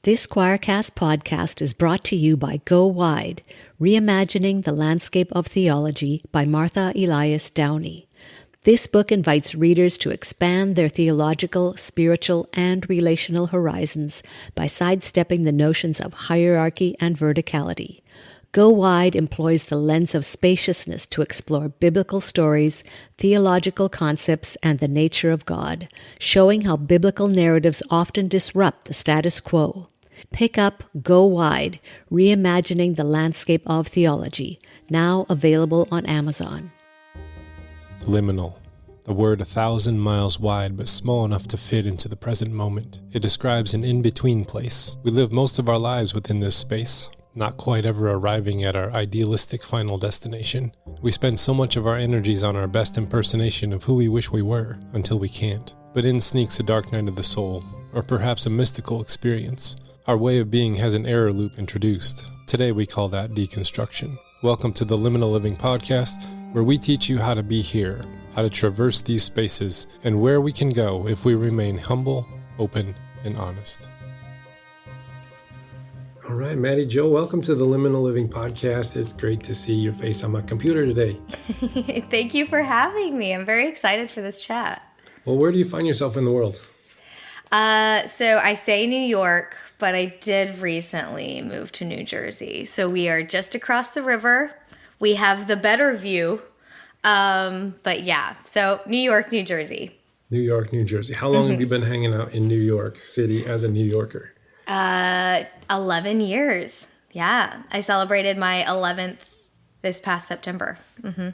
This Choircast podcast is brought to you by Go Wide, Reimagining the Landscape of Theology by Martha Elias Downey. This book invites readers to expand their theological, spiritual, and relational horizons by sidestepping the notions of hierarchy and verticality. Go Wide employs the lens of spaciousness to explore biblical stories, theological concepts, and the nature of God, showing how biblical narratives often disrupt the status quo. Pick up Go Wide, Reimagining the Landscape of Theology, now available on Amazon. Liminal, a word 1,000 miles wide but small enough to fit into the present moment. It describes an in-between place. We live most of our lives within this space, not quite ever arriving at our idealistic final destination. We spend so much of our energies on our best impersonation of who we wish we were, until we can't. But in sneaks a dark night of the soul, or perhaps a mystical experience. Our way of being has an error loop introduced. Today we call that deconstruction. Welcome to the Liminal Living Podcast, where we teach you how to be here, how to traverse these spaces, and where we can go if we remain humble, open, and honest. All right, Mattie, Joe, welcome to the Liminal Living Podcast. It's great to see your face on my computer today. Thank you for having me. I'm very excited for this chat. Well, where do you find yourself in the world? So I say New York, but I did recently move to New Jersey. So we are just across the river. We have the better view. But yeah, so New York, New Jersey. New York, New Jersey. How long have you been hanging out in New York City as a New Yorker? 11 years. Yeah. I celebrated my 11th this past September. Mm-hmm.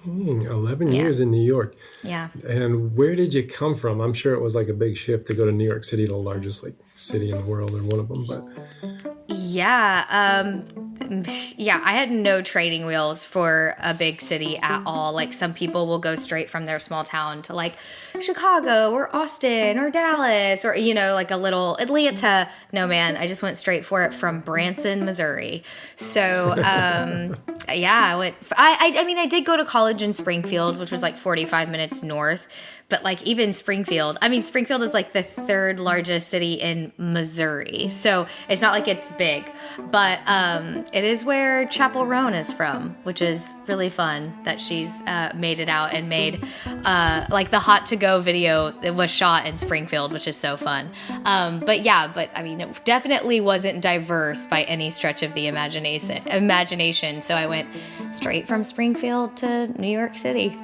Dang, 11 years in New York. Yeah. And where did you come from? I'm sure it was like a big shift to go to New York City, the largest city in the world, or one of them. But I had no training wheels for a big city at all. Like some people will go straight from their small town to like Chicago or Austin or Dallas or, like a little Atlanta. No, man, I just went straight for it from Branson, Missouri. So, I did go to college in Springfield, which was like 45 minutes north. But like even Springfield is like the third largest city in Missouri. So it's not like it's big, but it is where Chapel Roan is from, which is really fun that she's made it out and made like the Hot to Go video that was shot in Springfield, which is so fun. It definitely wasn't diverse by any stretch of the imagination. So I went straight from Springfield to New York City.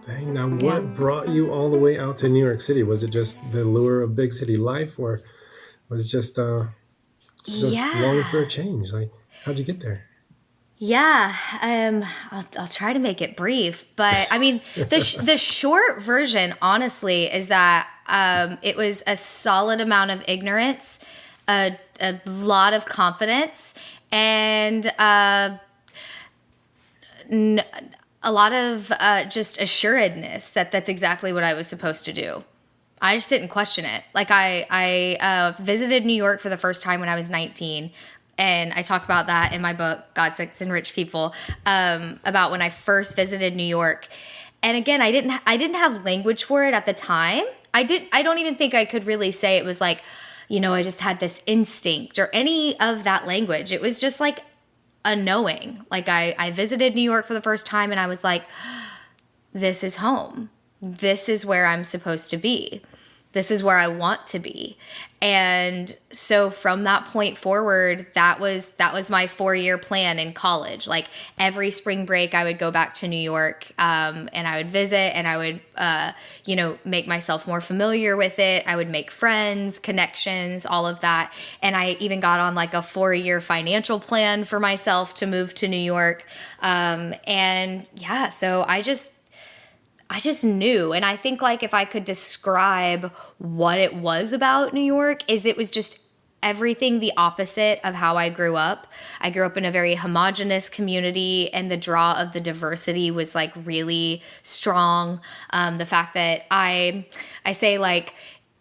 Dang, now what brought you all the way out to New York City? Was it just the lure of big city life, or was it just longing for a change? Like, how'd you get there? Yeah, I'll try to make it brief, but the short version, honestly, is that it was a solid amount of ignorance, a lot of confidence, and a lot of just assuredness that that's exactly what I was supposed to do. I just didn't question it. Like I visited New York for the first time when I was 19. And I talk about that in my book, God, Sex, and Rich People, about when I first visited New York. And again, I didn't have language for it at the time. I don't even think I could really say it was like, I just had this instinct or any of that language. It was just like a knowing. Like I visited New York for the first time and I was like, this is home. This is where I'm supposed to be. This is where I want to be. And so from that point forward, that was my 4-year plan in college. Like every spring break, I would go back to New York and I would visit and I would, make myself more familiar with it. I would make friends, connections, all of that. And I even got on like a 4-year financial plan for myself to move to New York. So I just knew. And I think like if I could describe what it was about New York is it was just everything the opposite of how I grew up. I grew up in a very homogenous community and the draw of the diversity was like really strong. The fact that I say like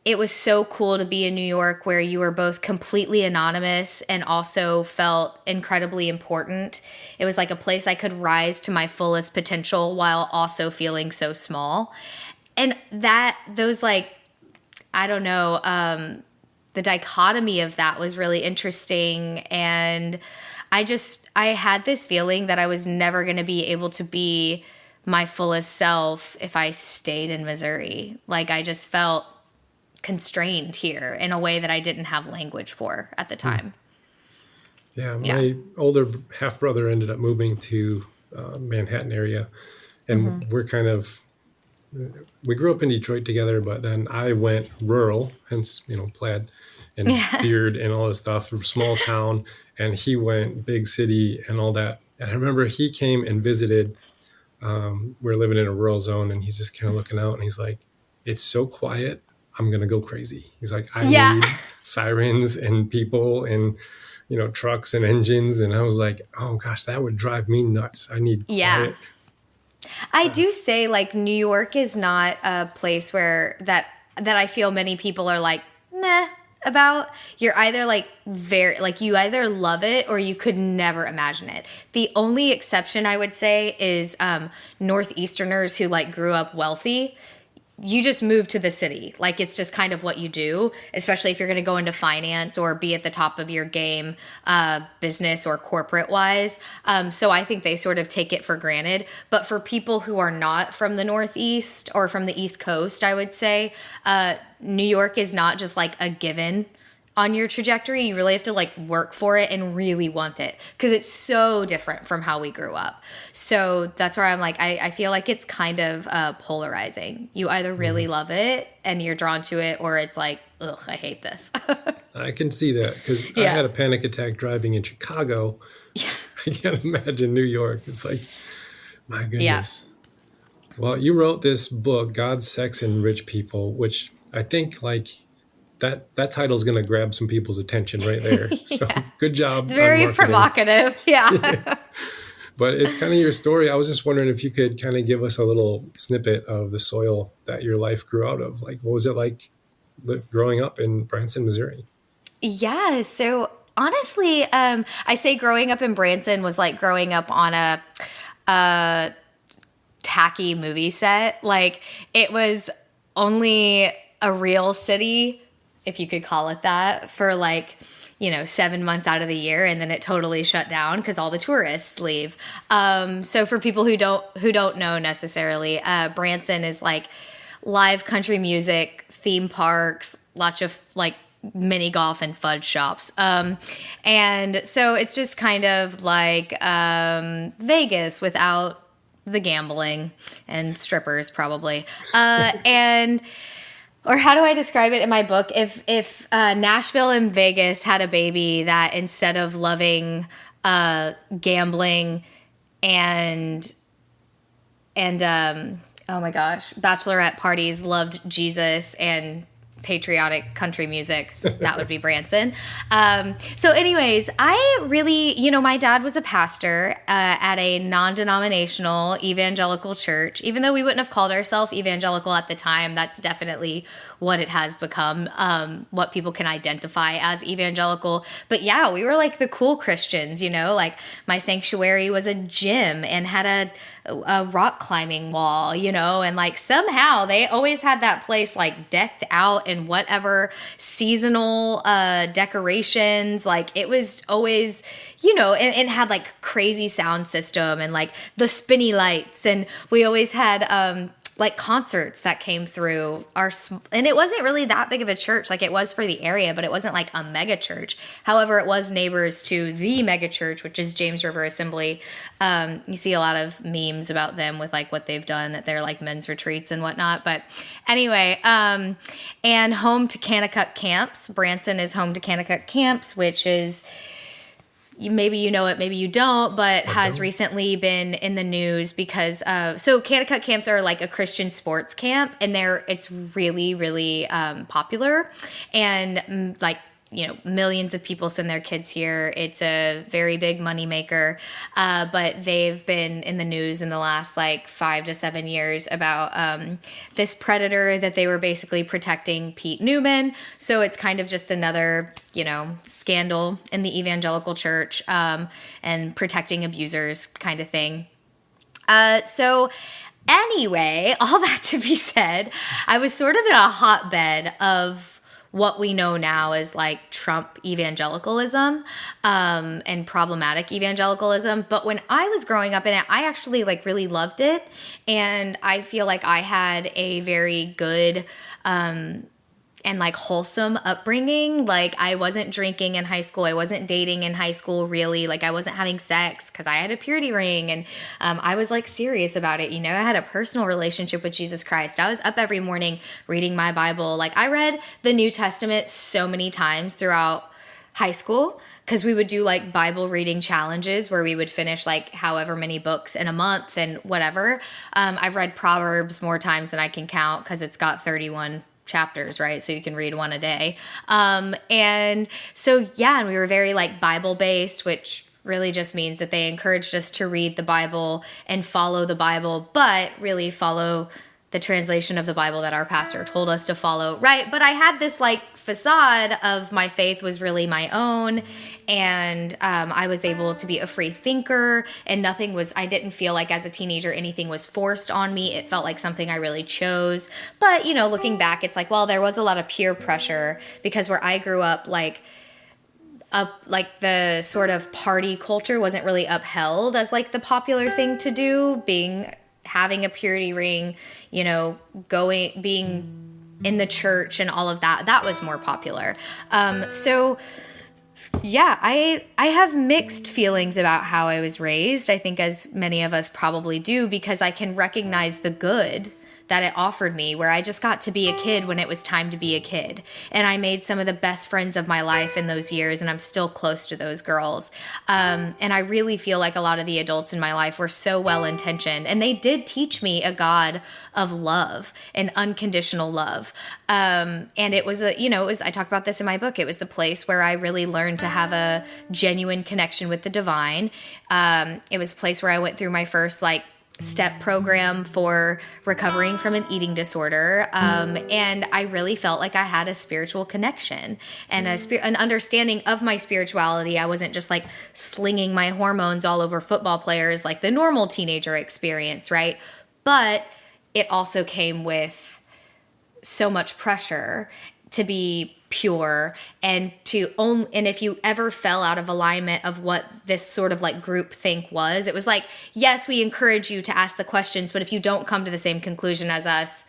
it was so cool to be in New York where you were both completely anonymous and also felt incredibly important. It was like a place I could rise to my fullest potential while also feeling so small. And those like, I don't know, the dichotomy of that was really interesting. And I had this feeling that I was never going to be able to be my fullest self if I stayed in Missouri. Like, I just felt constrained here in a way that I didn't have language for at the time. Yeah, my older half brother ended up moving to Manhattan area, and we grew up in Detroit together, but then I went rural, hence, plaid and beard and all this stuff, small town, and he went big city and all that. And I remember he came and visited. We're living in a rural zone, and he's just kind of looking out, and he's like, "It's so quiet, I'm gonna go crazy." He's like, "I need sirens and people and trucks and engines." And I was like, "Oh gosh, that would drive me nuts. I need quiet." I do say, like, New York is not a place where that I feel many people are like meh about. You're either like you either love it or you could never imagine it. The only exception I would say is Northeasterners who like grew up wealthy. You just move to the city. Like, it's just kind of what you do, especially if you're going to go into finance or be at the top of your game, business or corporate wise. So I think they sort of take it for granted. But for people who are not from the Northeast or from the East Coast, I would say New York is not just like a given on your trajectory. You really have to like work for it and really want it, because it's so different from how we grew up. So that's where I'm like, I feel like it's kind of polarizing. You either really love it and you're drawn to it, or it's like, ugh, I hate this. I can see that, because I had a panic attack driving in Chicago. I can't imagine New York. It's like, my goodness. Well, you wrote this book, God, Sex, and Rich People, which I think like that title is going to grab some people's attention right there. So good job. It's very provocative. But it's kind of your story. I was just wondering if you could kind of give us a little snippet of the soil that your life grew out of. Like, what was it like growing up in Branson, Missouri? Yeah. So honestly, I say growing up in Branson was like growing up on a tacky movie set. Like, it was only a real city, if you could call it that, for like, 7 months out of the year, and then it totally shut down because all the tourists leave. So for people who don't know necessarily, Branson is like live country music, theme parks, lots of like mini golf and fudge shops. And so it's just kind of like Vegas without the gambling and strippers probably. Or how do I describe it in my book? If Nashville and Vegas had a baby that instead of loving gambling and oh my gosh, bachelorette parties, loved Jesus and patriotic country music, that would be Branson. So anyways, I really, my dad was a pastor at a non-denominational evangelical church. Even though we wouldn't have called ourselves evangelical at the time, that's definitely what it has become, what people can identify as evangelical. But yeah, we were like the cool Christians, like my sanctuary was a gym and had a rock climbing wall, and like somehow they always had that place like decked out in whatever seasonal decorations. Like, it was always, and had like crazy sound system and like the spinny lights. And we always had like concerts that came through and it wasn't really that big of a church. Like, it was for the area, but it wasn't like a mega church. However, it was neighbors to the mega church, which is James River Assembly. You see a lot of memes about them with like what they've done at their like men's retreats and whatnot. But anyway, and home to Kanakuk Camps. Branson is home to Kanakuk Camps, which is, maybe you know it, maybe you don't, but has recently been in the news because so Kanakuk camps are like a Christian sports camp, and it's really, really popular, and like, millions of people send their kids here. It's a very big moneymaker, but they've been in the news in the last like 5 to 7 years about this predator that they were basically protecting, Pete Newman. So it's kind of just another, scandal in the evangelical church, and protecting abusers kind of thing. So anyway, all that to be said, I was sort of in a hotbed of what we know now as like Trump evangelicalism, and problematic evangelicalism. But when I was growing up in it, I actually like really loved it. And I feel like I had a very good, and like wholesome upbringing. Like I wasn't drinking in high school. I wasn't dating in high school, really. Like I wasn't having sex because I had a purity ring, and I was like serious about it. You know, I had a personal relationship with Jesus Christ. I was up every morning reading my Bible. Like I read the New Testament so many times throughout high school, because we would do like Bible reading challenges where we would finish like however many books in a month and whatever. I've read Proverbs more times than I can count because it's got 31 chapters, right? So you can read one a day. And so, yeah, and we were very like Bible based, which really just means that they encouraged us to read the Bible and follow the Bible, but really follow the translation of the Bible that our pastor told us to follow, right? But I had this like facade of my faith was really my own, and I was able to be a free thinker, and I didn't feel like as a teenager anything was forced on me. It felt like something I really chose. But, you know, looking back, it's like, well, there was a lot of peer pressure because where I grew up, like the sort of party culture wasn't really upheld as like the popular thing to do, having a purity ring, you know, being in the church and all of that was more popular. So yeah, I have mixed feelings about how I was raised. I think as many of us probably do, because I can recognize the good that it offered me, where I just got to be a kid when it was time to be a kid. And I made some of the best friends of my life in those years, and I'm still close to those girls. And I really feel like a lot of the adults in my life were so well-intentioned, and they did teach me a God of love and unconditional love. And it was I talk about this in my book. It was the place where I really learned to have a genuine connection with the divine. It was a place where I went through my first step program for recovering from an eating disorder. And I really felt like I had a spiritual connection and an understanding of my spirituality. I wasn't just like slinging my hormones all over football players like the normal teenager experience, right? But it also came with so much pressure to be pure and if you ever fell out of alignment of what this sort of like group think was, it was like, yes, we encourage you to ask the questions, but if you don't come to the same conclusion as us,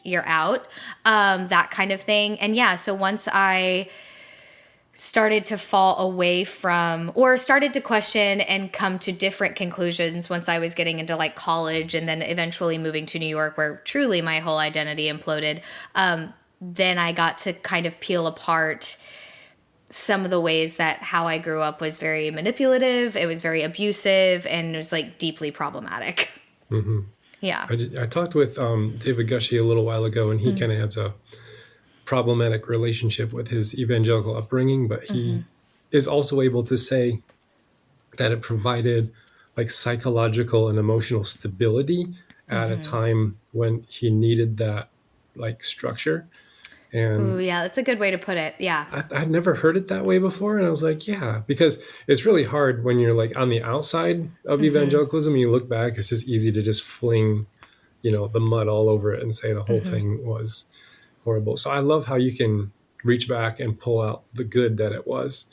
you're out, that kind of thing. And yeah, so once I started to fall away from, or started to question and come to different conclusions once I was getting into like college and then eventually moving to New York, where truly my whole identity imploded, then I got to kind of peel apart some of the ways that how I grew up was very manipulative, it was very abusive, and it was like deeply problematic. Mm-hmm. Yeah. I talked with David Gushee a little while ago, and he kind of has a problematic relationship with his evangelical upbringing, but he is also able to say that it provided like psychological and emotional stability at a time when he needed that like structure. And ooh, yeah, that's a good way to put it. Yeah. I'd never heard it that way before. And I was like, yeah, because it's really hard when you're like on the outside of evangelicalism, and you look back, it's just easy to just fling, the mud all over it and say the whole thing was horrible. So I love how you can reach back and pull out the good that it was.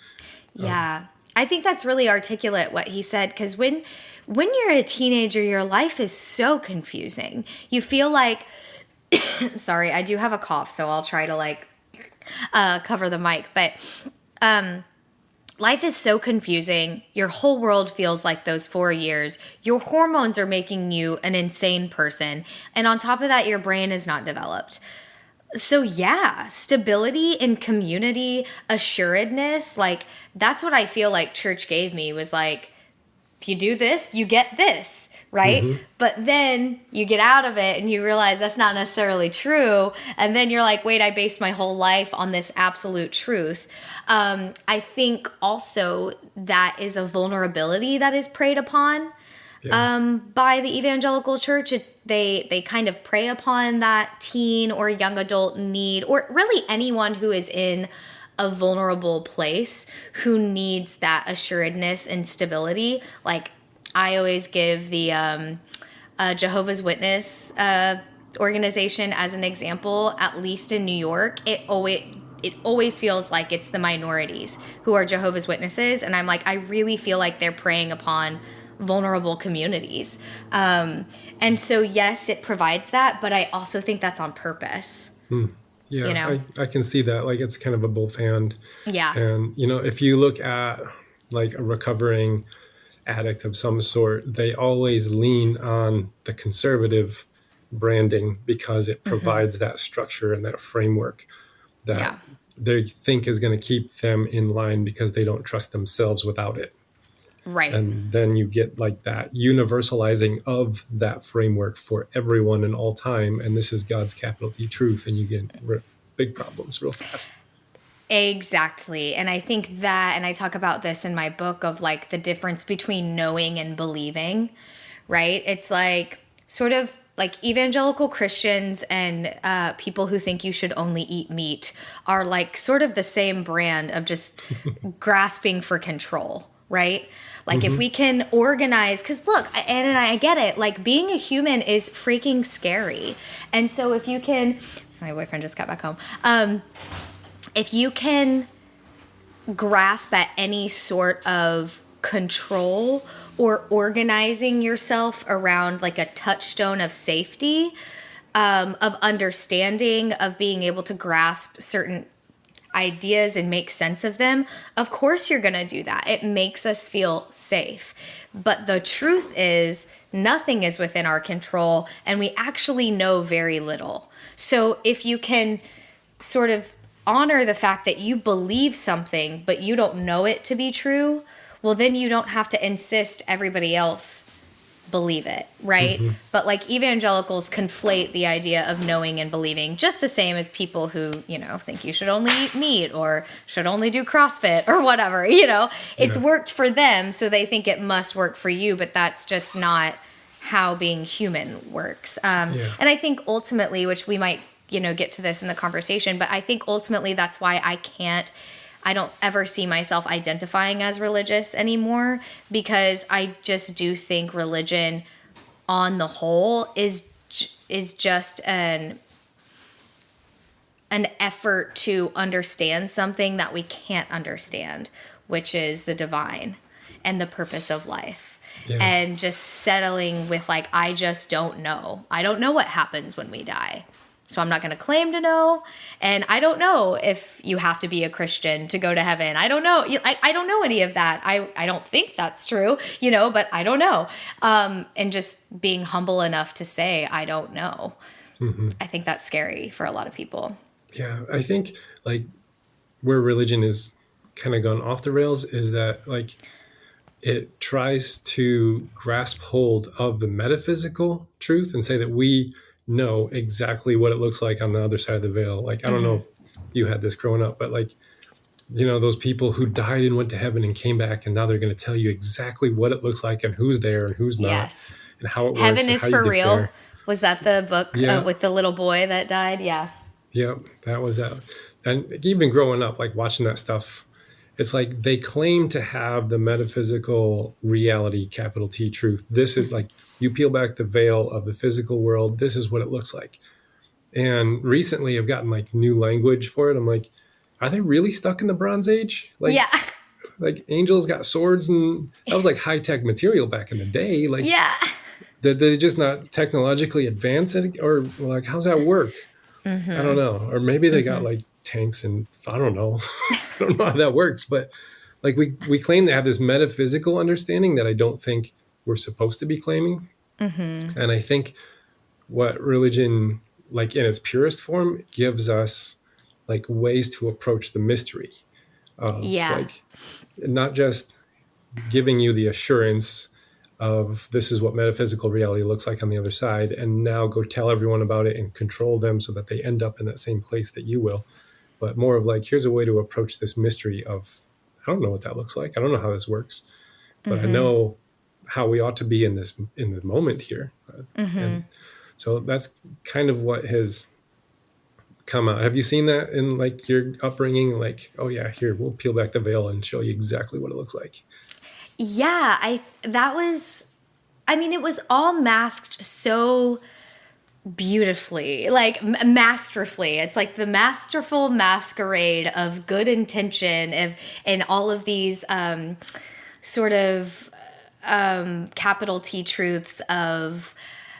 Yeah. I think that's really articulate what he said, because when you're a teenager, your life is so confusing. You feel like, sorry, I do have a cough, so I'll try to cover the mic. But life is so confusing. Your whole world feels like those 4 years. Your hormones are making you an insane person. And on top of that, your brain is not developed. So yeah, stability in community, assuredness, that's what I feel like church gave me, was like, if you do this, you get this. Right? But then you get out of it and you realize that's not necessarily true. And then you're like, wait, I based my whole life on this absolute truth. I think also that is a vulnerability that is preyed upon by the evangelical church. They kind of prey upon that teen or young adult need, or really anyone who is in a vulnerable place who needs that assuredness and stability. I always give the Jehovah's Witness organization as an example. At least in New York, it always feels like it's the minorities who are Jehovah's Witnesses. And I'm like, I really feel like they're preying upon vulnerable communities. And so, yes, it provides that, but I also think that's on purpose. Yeah, You know? I can see that. Like, it's kind of a both and. Yeah. And, if you look at like a recovering addict of some sort, they always lean on the conservative branding because it provides that structure and that framework that Yeah. they think is going to keep them in line because they don't trust themselves without it. Right. And then you get like that universalizing of that framework for everyone in all time. And this is God's capital T truth. And you get big problems real fast. Exactly. And I think that, and I talk about this in my book of like the difference between knowing and believing, right? It's like sort of like evangelical Christians and people who think you should only eat meat are like sort of the same brand of just grasping for control, right? Like if we can organize, because look, and I get it, like being a human is freaking scary. And so if you can, my boyfriend just got back home. If you can grasp at any sort of control or organizing yourself around like a touchstone of safety, of understanding, of being able to grasp certain ideas and make sense of them, of course you're going to do that. It makes us feel safe. But the truth is, nothing is within our control, and we actually know very little. So if you can sort of honor the fact that you believe something, but you don't know it to be true, well, then you don't have to insist everybody else believe it, right? But like evangelicals conflate the idea of knowing and believing just the same as people who, think you should only eat meat or should only do CrossFit or whatever, It's worked for them, so they think it must work for you, but that's just not how being human works. And I think ultimately, which we might get to this in the conversation, but I think ultimately that's why I don't ever see myself identifying as religious anymore, because I just do think religion on the whole is just an effort to understand something that we can't understand, which is the divine and the purpose of life. And just settling with like, I just don't know. I don't know what happens when we die. So I'm not going to claim to know. And I don't know if you have to be a Christian to go to heaven. I don't know. I don't know any of that. I don't think that's true, but I don't know. And just being humble enough to say, I don't know. I think that's scary for a lot of people. Yeah. I think like where religion is kind of gone off the rails is that like it tries to grasp hold of the metaphysical truth and say that we know exactly what it looks like on the other side of the veil. Like, I don't know if you had this growing up, but like, those people who died and went to heaven and came back, and now they're going to tell you exactly what it looks like and who's there and who's not and how it works. Heaven is for real. There. Was that the book with the little boy that died? Yeah. Yep. That was that. And even growing up, like watching that stuff, it's like they claim to have the metaphysical reality, capital T truth. This is like, you peel back the veil of the physical world, this is what it looks like. And recently I've gotten like new language for it. I'm like, are they really stuck in the Bronze Age? Like, like angels got swords, and that was like high-tech material back in the day. Like, did they just not technologically advance it? Or like, how's that work? I don't know. Or maybe they got like tanks, and I don't know. I don't know how that works. But like we claim to have this metaphysical understanding that I don't think we're supposed to be claiming. And I think what religion, like in its purest form, gives us like ways to approach the mystery of like not just giving you the assurance of this is what metaphysical reality looks like on the other side, and now go tell everyone about it and control them so that they end up in that same place that you will. But more of like, here's a way to approach this mystery of, I don't know what that looks like. I don't know how this works, but I know how we ought to be in the moment here. And so that's kind of what has come out. Have you seen that in like your upbringing? Like, oh yeah, here, we'll peel back the veil and show you exactly what it looks like. Yeah, it was all masked so beautifully, like masterfully. It's like the masterful masquerade of good intention and all of these sort of capital T truths of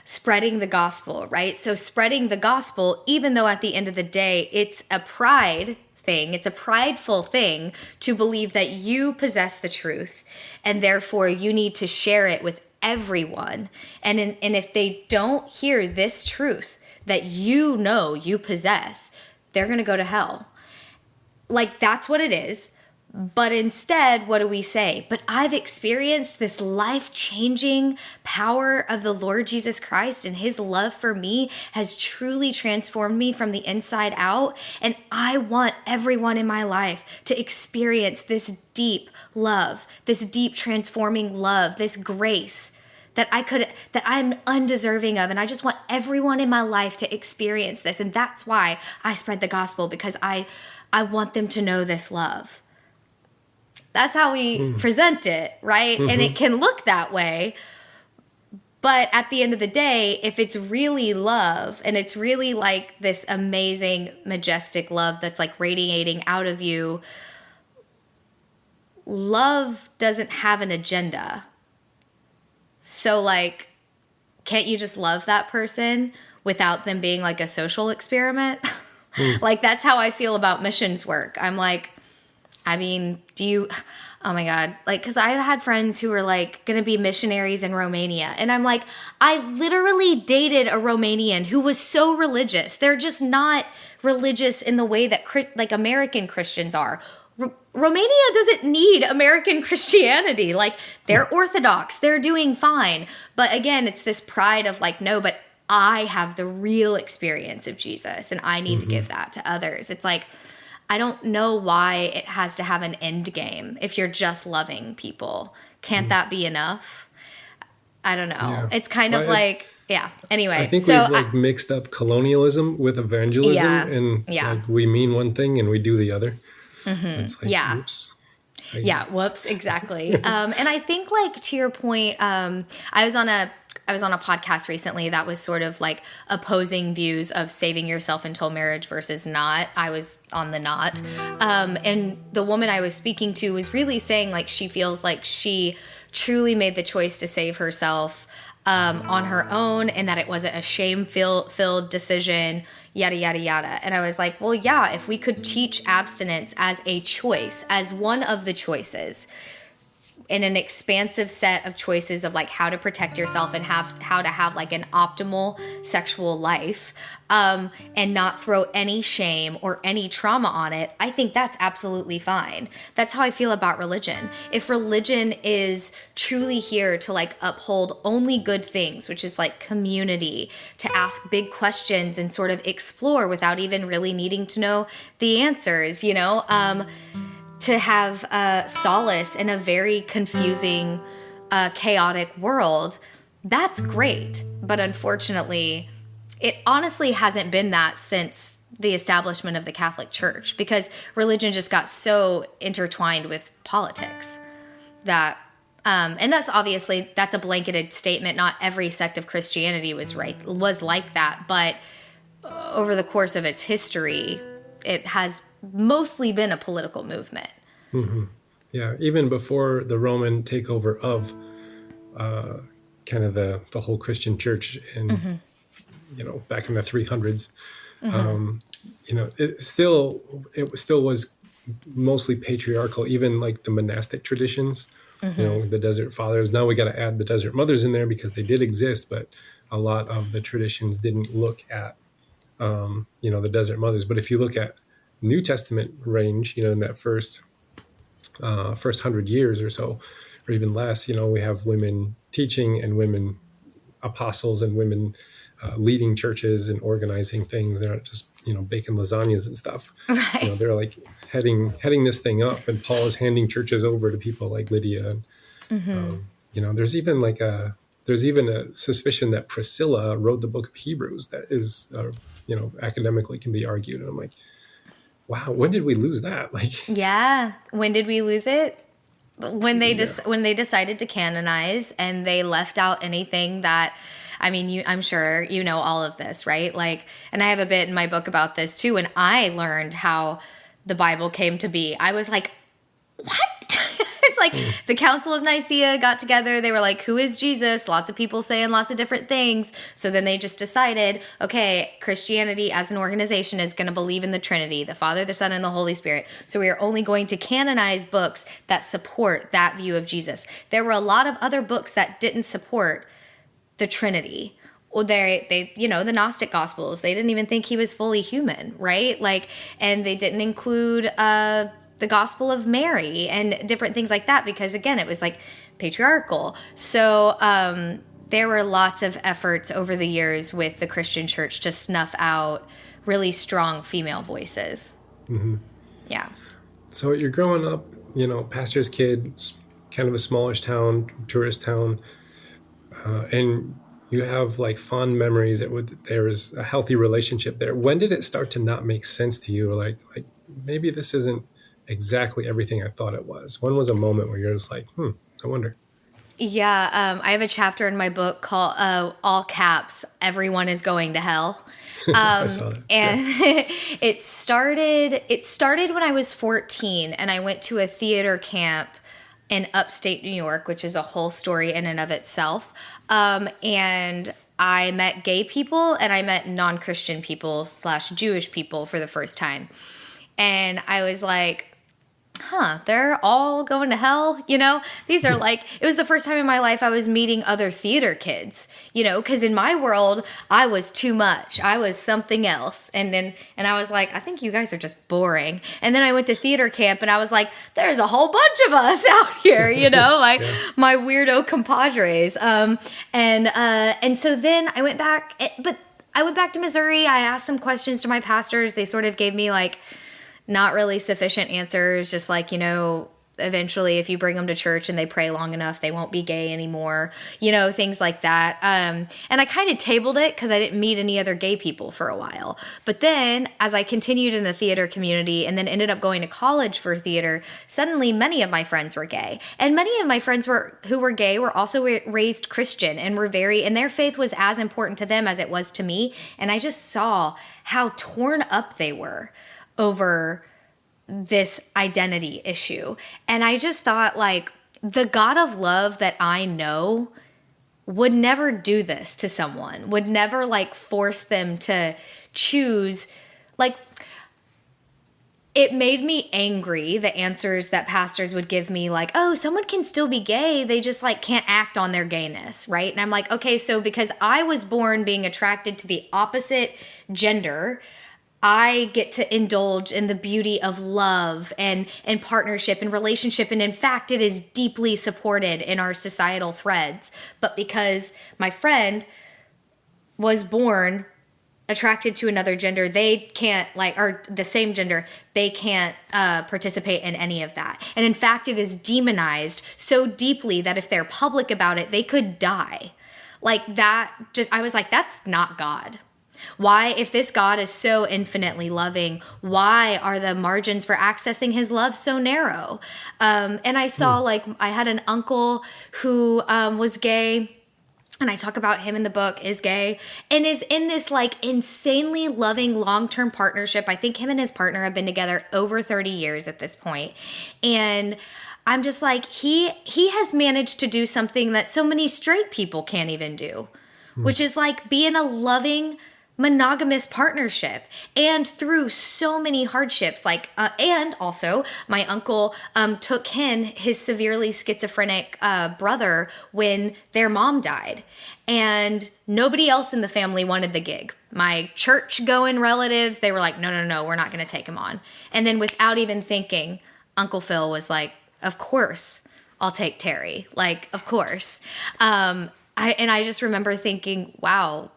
spreading the gospel, right? So spreading the gospel, even though at the end of the day, it's a pride thing, it's a prideful thing to believe that you possess the truth and therefore you need to share it with everyone. And if they don't hear this truth that you know you possess, they're going to go to hell. Like, that's what it is. But instead, what do we say? But I've experienced this life-changing power of the Lord Jesus Christ, and his love for me has truly transformed me from the inside out. And I want everyone in my life to experience this deep love, this deep transforming love, this grace that I'm undeserving of. And I just want everyone in my life to experience this. And that's why I spread the gospel, because I want them to know this love. That's how we present it, right? And it can look that way. But at the end of the day, if it's really love and it's really like this amazing, majestic love that's like radiating out of you, love doesn't have an agenda. So like, can't you just love that person without them being like a social experiment? Like, that's how I feel about missions work. I'm like, I mean, oh my God, like, because I've had friends who are like going to be missionaries in Romania. And I'm like, I literally dated a Romanian who was so religious. They're just not religious in the way that like American Christians are. Romania doesn't need American Christianity. Like, they're Orthodox, they're doing fine. But again, it's this pride of like, no, but I have the real experience of Jesus and I need to give that to others. It's like, I don't know why it has to have an end game if you're just loving people. Can't that be enough? I don't know. Yeah. It's kind of like, yeah. Anyway. I think we've like mixed up colonialism with evangelism, and like we mean one thing and we do the other. It's like, oops. Whoops. Exactly. And I think, like, to your point, I was on a podcast recently that was sort of like opposing views of saving yourself until marriage versus not. I was on the not. And the woman I was speaking to was really saying like she feels like she truly made the choice to save herself on her own, and that it wasn't a shame-filled decision, yada, yada, yada. And I was like, well, yeah, if we could teach abstinence as a choice, as one of the choices, in an expansive set of choices of like how to protect yourself and how to have like an optimal sexual life, and not throw any shame or any trauma on it, I think that's absolutely fine. That's how I feel about religion. If religion is truly here to like uphold only good things, which is like community, to ask big questions and sort of explore without even really needing to know the answers, you know, to have solace in a very confusing, chaotic world, that's great. But unfortunately, it honestly hasn't been that since the establishment of the Catholic Church, because religion just got so intertwined with politics that, and that's obviously, that's a blanketed statement. Not every sect of Christianity was like that, but over the course of its history, it has mostly been a political movement. Yeah, even before the Roman takeover of kind of the whole Christian church, and you know, back in the 300s, you know, it still was mostly patriarchal. Even like the monastic traditions, you know, the Desert Fathers. Now we got to add the Desert Mothers in there because they did exist, but a lot of the traditions didn't look at you know, the Desert Mothers. But if you look at New Testament range, you know, in that first 100 years or so, or even less, you know, we have women teaching and women apostles and women leading churches and organizing things. They're not just, you know, baking lasagnas and stuff. Right. You know, they're like heading this thing up, and Paul is handing churches over to people like Lydia. And, you know, there's even a suspicion that Priscilla wrote the book of Hebrews that is, you know, academically can be argued. And I'm like, wow, when did we lose that? Like, yeah, when did we lose it? When they decided to canonize, and they left out anything that, I mean, I'm sure you know all of this, right? Like, and I have a bit in my book about this too. When I learned how the Bible came to be, I was like, what? It's like the Council of Nicaea got together. They were like, who is Jesus? Lots of people saying lots of different things. So then they just decided, okay, Christianity as an organization is going to believe in the Trinity, the Father, the Son, and the Holy Spirit. So we are only going to canonize books that support that view of Jesus. There were a lot of other books that didn't support the Trinity. Well, they, the Gnostic Gospels, they didn't even think he was fully human, right? Like, and they didn't include the Gospel of Mary and different things like that because, again, it was like patriarchal. So there were lots of efforts over the years with the Christian church to snuff out really strong female voices. Mm-hmm. Yeah. So you're growing up, pastor's kid, kind of a smallish town, tourist town, and you have like fond memories there was a healthy relationship there. When did it start to not make sense to you? Like maybe this isn't exactly everything I thought it was. When was a moment where you're just like, I wonder? Yeah, I have a chapter in my book called all caps, Everyone is Going to Hell. I saw that. And yeah. It started when I was 14 and I went to a theater camp in upstate New York, which is a whole story in and of itself. And I met gay people and I met non-Christian people / Jewish people for the first time. And I was like, they're all going to hell, These are like, it was the first time in my life I was meeting other theater kids, because in my world, I was too much. I was something else. And I was like, I think you guys are just boring. And then I went to theater camp and I was like, there's a whole bunch of us out here, my weirdo compadres. And so then I went back, but I went back to Missouri. I asked some questions to my pastors. They sort of gave me like, not really sufficient answers, just like, eventually if you bring them to church and they pray long enough, they won't be gay anymore, things like that. And I kind of tabled it because I didn't meet any other gay people for a while. But then as I continued in the theater community and then ended up going to college for theater, suddenly many of my friends were gay. And many of my friends who were gay were also raised Christian and and their faith was as important to them as it was to me. And I just saw how torn up they were over this identity issue. And I just thought, like, the God of love that I know would never do this to someone, would never, like, force them to choose. Like, it made me angry, the answers that pastors would give me, like, oh, someone can still be gay, they just, like, can't act on their gayness, right? And I'm like, okay, so because I was born being attracted to the opposite gender, I get to indulge in the beauty of love and partnership and relationship. And in fact, it is deeply supported in our societal threads. But because my friend was born attracted to another gender, they can't, like, or the same gender, they can't participate in any of that. And in fact, it is demonized so deeply that if they're public about it, they could die. Like that, I was like, that's not God. Why, if this God is so infinitely loving, why are the margins for accessing his love so narrow? And I saw, like, I had an uncle who was gay, and I talk about him in the book, is gay, and is in this, like, insanely loving long-term partnership. I think him and his partner have been together over 30 years at this point. And I'm just like, he has managed to do something that so many straight people can't even do, which is, like, be in a loving, monogamous partnership, and through so many hardships, like and also my uncle took his severely schizophrenic brother when their mom died, and nobody else in the family wanted the gig. My church going relatives, they were like, no, we're not going to take him on. And then without even thinking, Uncle Phil was like, of course I'll take Terry, like, of course. I just remember thinking, wow,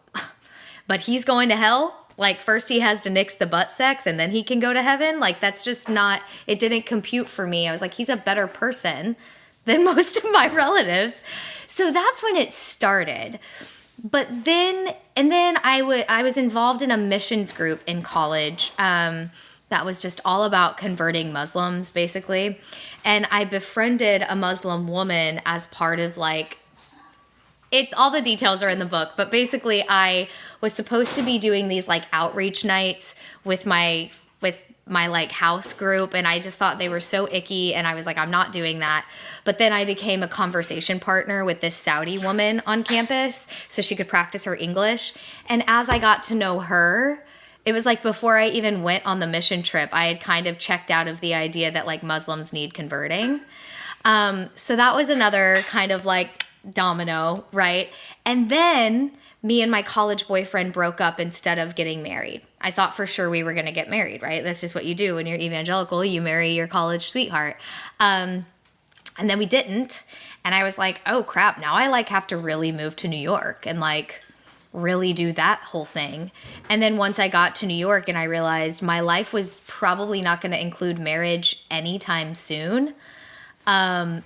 but he's going to hell? Like, first he has to nix the butt sex and then he can go to heaven? Like, that's just not, it didn't compute for me. I was like, he's a better person than most of my relatives. So that's when it started. But then I was involved in a missions group in college that was just all about converting Muslims, basically. And I befriended a Muslim woman as part of, like, All the details are in the book, but basically I was supposed to be doing these like outreach nights with my like house group, and I just thought they were so icky, and I was like, I'm not doing that. But then I became a conversation partner with this Saudi woman on campus so she could practice her English. And as I got to know her, it was like before I even went on the mission trip, I had kind of checked out of the idea that like Muslims need converting. So that was another kind of like domino, right? And then me and my college boyfriend broke up instead of getting married. I thought for sure we were going to get married, right? That's just what you do when you're evangelical. You marry your college sweetheart. And then we didn't. And I was like, oh crap, now I like have to really move to New York and like really do that whole thing. And then once I got to New York and I realized my life was probably not going to include marriage anytime soon.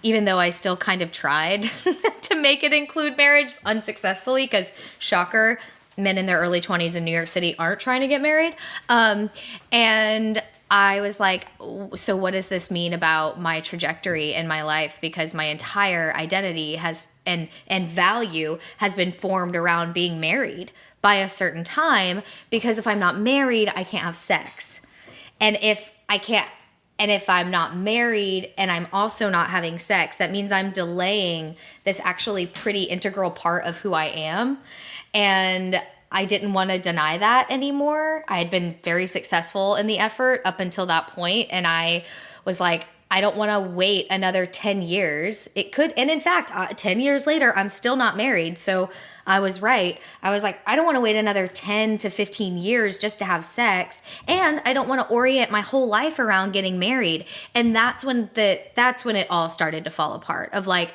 Even though I still kind of tried to make it include marriage unsuccessfully, because shocker, men in their early 20s in New York City aren't trying to get married. And I was like, so what does this mean about my trajectory in my life? Because my entire identity has and value has been formed around being married by a certain time, because if I'm not married, I can't have sex. And if I'm not married and I'm also not having sex, that means I'm delaying this actually pretty integral part of who I am. And I didn't want to deny that anymore. I had been very successful in the effort up until that point, and I was like, I don't want to wait another 10 years. It could, and in fact, 10 years later, I'm still not married. So I was right. I was like, I don't want to wait another 10 to 15 years just to have sex. And I don't want to orient my whole life around getting married. And that's when it all started to fall apart, of like,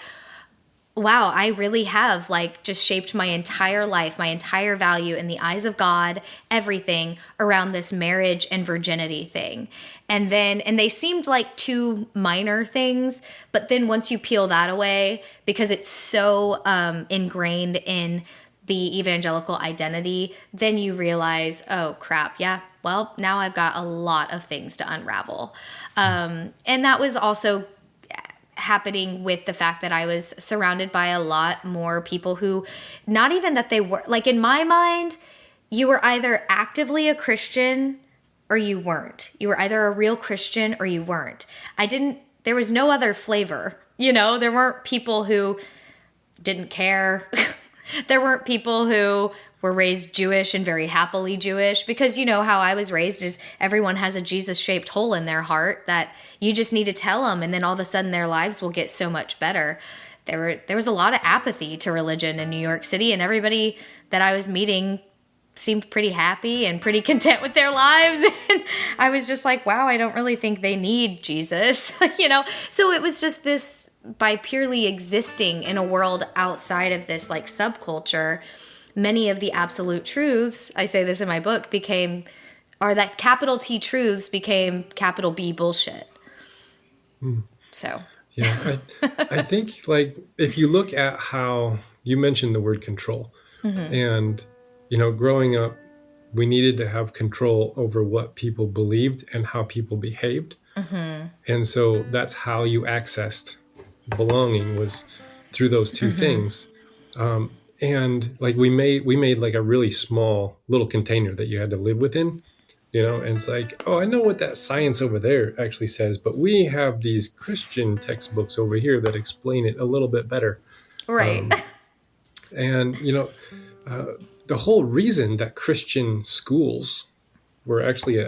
wow, I really have like just shaped my entire life, my entire value in the eyes of God, everything around this marriage and virginity thing. And they seemed like two minor things, but then once you peel that away, because it's so ingrained in the evangelical identity, then you realize, oh crap, yeah, well, now I've got a lot of things to unravel. And that was also happening with the fact that I was surrounded by a lot more people who, not even that they were, like in my mind, you were either actively a Christian or you weren't. You were either a real Christian or you weren't. There was no other flavor, there weren't people who didn't care. There weren't people who were raised Jewish and very happily Jewish, because how I was raised is everyone has a Jesus-shaped hole in their heart that you just need to tell them, and then all of a sudden their lives will get so much better. There was a lot of apathy to religion in New York City, and everybody that I was meeting seemed pretty happy and pretty content with their lives. And I was just like, wow, I don't really think they need Jesus, So it was just this, by purely existing in a world outside of this like subculture, many of the absolute truths, I say this in my book, that capital T truths became capital B bullshit. So. Yeah, I think like if you look at how you mentioned the word control, and, growing up, we needed to have control over what people believed and how people behaved. And so that's how you accessed belonging, was through those two things. And like we made like a really small little container that you had to live within, and it's like, oh, I know what that science over there actually says, but we have these Christian textbooks over here that explain it a little bit better. Right. And, the whole reason that Christian schools are actually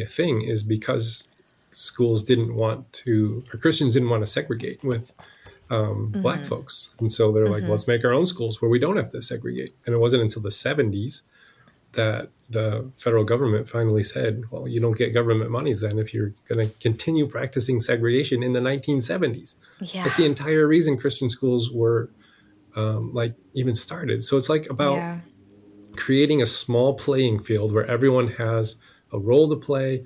a thing is because Christians didn't want to segregate with Black folks. And so they're like, let's make our own schools where we don't have to segregate. And it wasn't until the 70s that the federal government finally said, well, you don't get government monies then if you're going to continue practicing segregation in the 1970s. Yeah. That's the entire reason Christian schools were even started. So it's like about creating a small playing field where everyone has a role to play,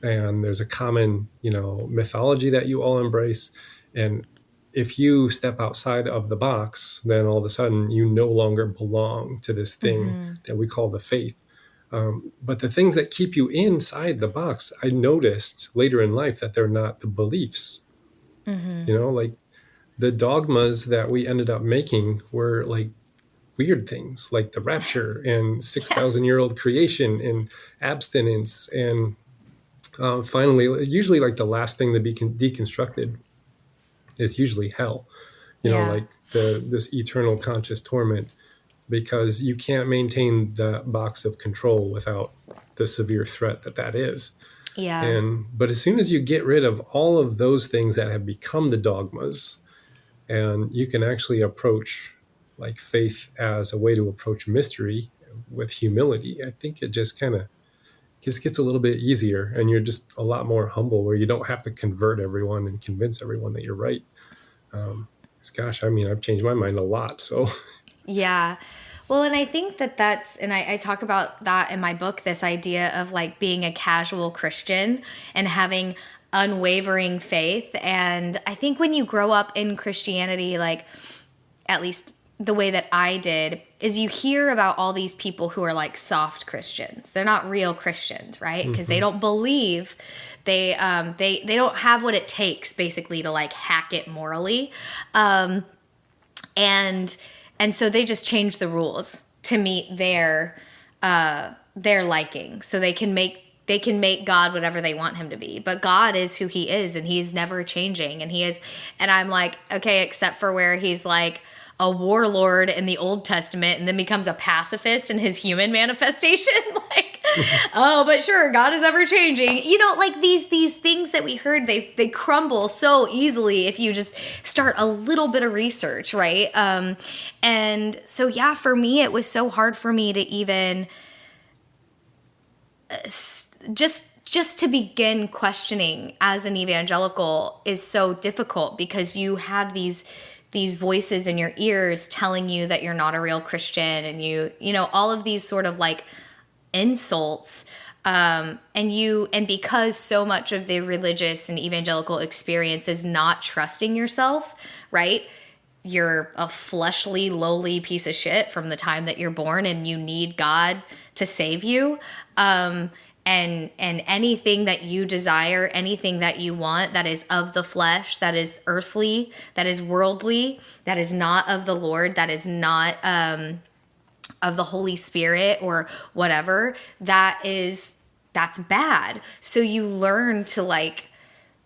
and there's a common, mythology that you all embrace. And if you step outside of the box, then all of a sudden you no longer belong to this thing that we call the faith. But the things that keep you inside the box, I noticed later in life that they're not the beliefs. Like the dogmas that we ended up making were like weird things like the rapture and 6,000-year-old creation and abstinence. And finally, usually like the last thing to be deconstructed is usually hell, Yeah. like this eternal conscious torment, because you can't maintain the box of control without the severe threat that is. Yeah. But as soon as you get rid of all of those things that have become the dogmas, and you can actually approach like faith as a way to approach mystery with humility, I think it just kind of just gets a little bit easier, and you're just a lot more humble, where you don't have to convert everyone and convince everyone that you're right. 'Cause gosh, I mean, I've changed my mind a lot. So Yeah. Well, and I think and I talk about that in my book, this idea of like being a casual Christian and having unwavering faith. And I think when you grow up in Christianity, like at least the way that I did, is you hear about all these people who are like soft Christians. They're not real Christians, right? Because they don't believe, they don't have what it takes basically to like hack it morally. And so they just change the rules to meet their liking, so they can make God whatever they want him to be. But God is who he is, and he's never changing. And I'm like, okay, except for where he's like a warlord in the Old Testament and then becomes a pacifist in his human manifestation. Like, oh, but sure, God is ever changing. Like these things that we heard, they crumble so easily if you just start a little bit of research, right? And so, yeah, for me, it was so hard for me to even just to begin questioning as an evangelical is so difficult, because you have these voices in your ears telling you that you're not a real Christian, and you all of these sort of like insults. And because so much of the religious and evangelical experience is not trusting yourself, right? You're a fleshly, lowly piece of shit from the time that you're born, and you need God to save you. And anything that you desire, anything that you want that is of the flesh, that is earthly, that is worldly, that is not of the Lord, that is not of the Holy Spirit or whatever, that's bad. So you learn to like